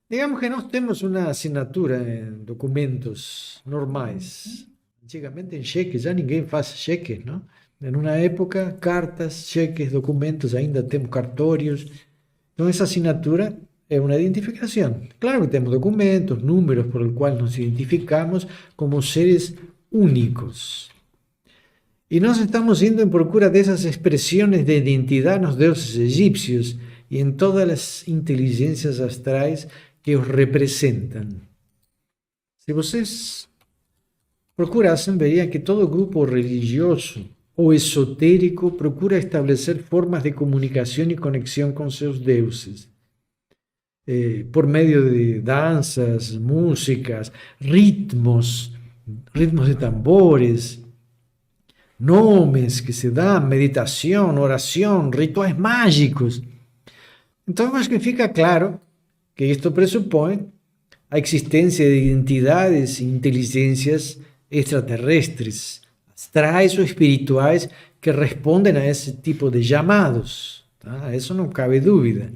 Digamos que nós temos uma assinatura em documentos normais. Antigamente em cheque, já ninguém faz cheques, não? Em uma época, cartas, cheques, documentos, ainda temos cartórios. Então, essa assinatura é uma identificação. Claro que temos documentos, números por os quais nos identificamos como seres únicos. E nós estamos indo em procura dessas expressões de identidade nos deuses egípcios e em todas as inteligências astrais que os representam. Se vocês procurassem, veriam que todo grupo religioso ou esotérico procura estabelecer formas de comunicação e conexão com seus deuses, por meio de danças, músicas, ritmos de tambores, nomes que se dão, meditação, oração, rituais mágicos. Então, acho que fica claro que isto pressupõe a existência de identidades e inteligências extraterrestres, astrais ou espirituais que respondem a esse tipo de chamados. Tá? Isso não cabe dúvida.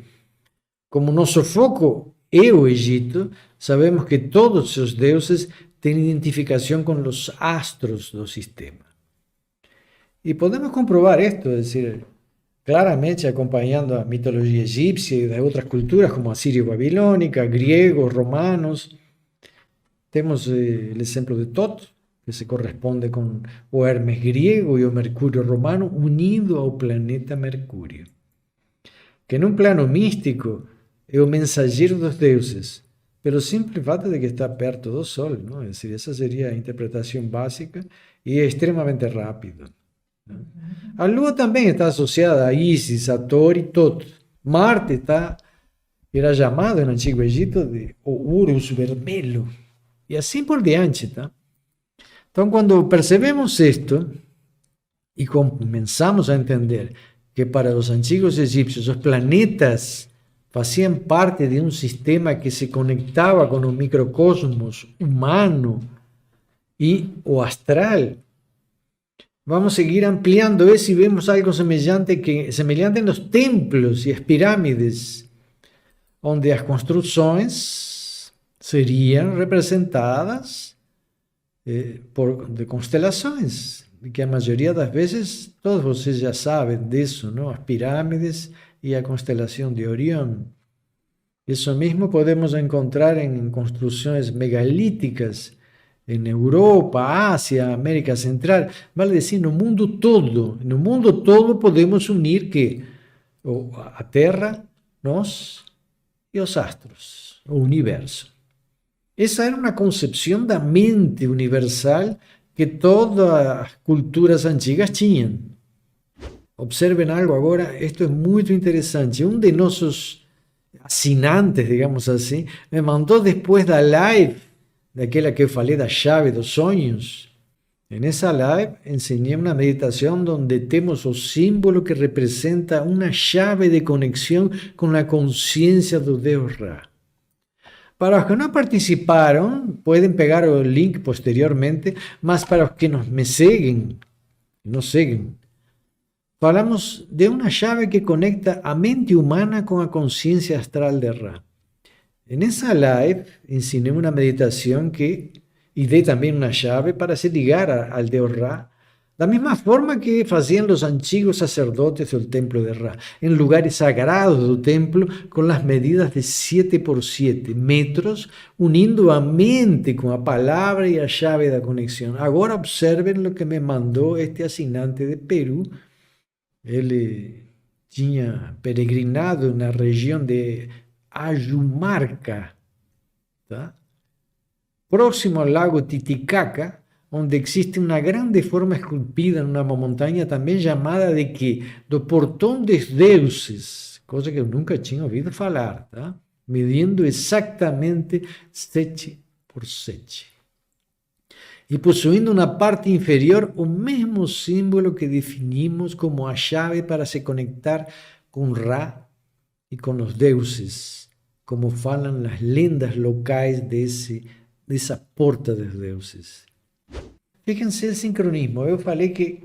Como nosso foco é o Egito, sabemos que todos os seus deuses têm identificação com os astros do sistema. E podemos comprovar isto, é decir, claramente acompanhando a mitologia egípcia e de outras culturas como a sírio-babilônica, griegos, romanos. Temos o exemplo de Tot, que se corresponde com o Hermes griego e o Mercúrio romano unido ao planeta Mercúrio, que num plano místico é o mensageiro dos deuses, pelo simples fato de que está perto do Sol, não? É decir, essa seria a interpretação básica e é extremamente rápido. A Lua também está associada a Isis, a Thor e Tot. Marte era chamado no Antigo Egito de o Urus vermelho. E assim por diante, tá? Então, quando percebemos isto e começamos a entender que para os antigos egípcios os planetas faziam parte de um sistema que se conectava com o microcosmos humano e o astral, vamos seguir ampliando isso e vemos algo semelhante nos templos e as pirâmides, onde as construções seriam representadas de constelações, que a maioria das vezes, todos vocês já sabem disso, não? As pirâmides e a constelação de Orião. Isso mesmo podemos encontrar em construções megalíticas em Europa, Ásia, América Central, vale dizer, no mundo todo. No mundo todo podemos unir que a Terra, nós e os astros, o universo. Essa era uma concepção da mente universal que todas as culturas antigas tinham. Observem algo agora, isto é muito interessante. Um de nossos assinantes, digamos assim, me mandou depois da live, daquela que eu falei da chave dos sonhos. Nessa live ensinei uma meditação onde temos o símbolo que representa uma chave de conexão com a consciência do Deus Ra. Para os que não participaram, podem pegar o link posteriormente, mas para os que nos seguem, falamos de uma chave que conecta a mente humana com a consciência astral de Ra. Nessa live ensinei uma meditação e dei também uma chave para se ligar ao Deus Ra, da mesma forma que faziam os antigos sacerdotes do templo de Ra, em lugares sagrados do templo, com as medidas de 7 por 7 metros, unindo a mente com a palavra e a chave da conexão. Agora observem o que me mandou este assinante de Peru. Ele tinha peregrinado na região de Ayumarca, tá? Próximo ao lago Titicaca, onde existe uma grande forma esculpida numa montanha também chamada de que do Portão dos Deuses, coisa que eu nunca tinha ouvido falar, tá? Medindo exatamente 7 por 7. E possuindo na parte inferior o mesmo símbolo que definimos como a chave para se conectar com Ra e com os deuses, como falam as lendas locais dessa porta dos deuses. Fíjense o sincronismo. Eu falei que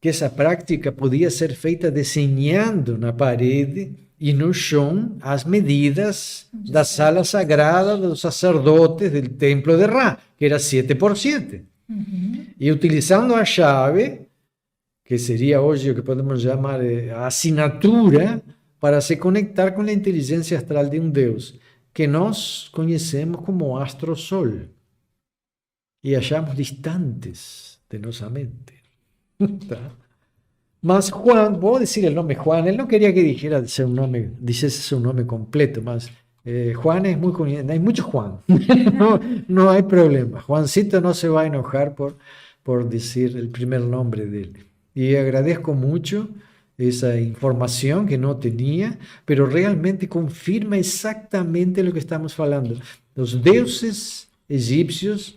essa prática podia ser feita desenhando na parede e no chão as medidas da sala sagrada dos sacerdotes del templo de Ra, que era 7x7. E utilizando a chave, que seria hoje o que podemos chamar a assinatura, para se conectar com a inteligência astral de um Deus, que nós conhecemos como astro-sol, e achamos distantes de nossa mente. Tá? Mas Juan, vou dizer o nome Juan, ele não queria que dissesse seu nome completo, mas Juan é muito conhecido, hay muchos Juan, no hay problema. Juancito no se va a enojar por decir el primer nombre dele. Y agradezco mucho esa información que no tenía, pero realmente confirma exactamente lo que estamos hablando. Los dioses egipcios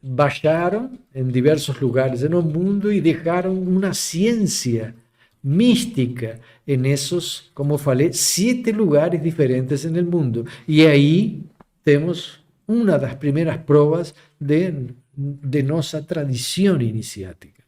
bajaron en diversos lugares en el mundo y dejaron una ciencia mística en esos, como falei, 7 lugares diferentes en el mundo. Y ahí tenemos una de las primeras pruebas de nuestra tradición iniciática.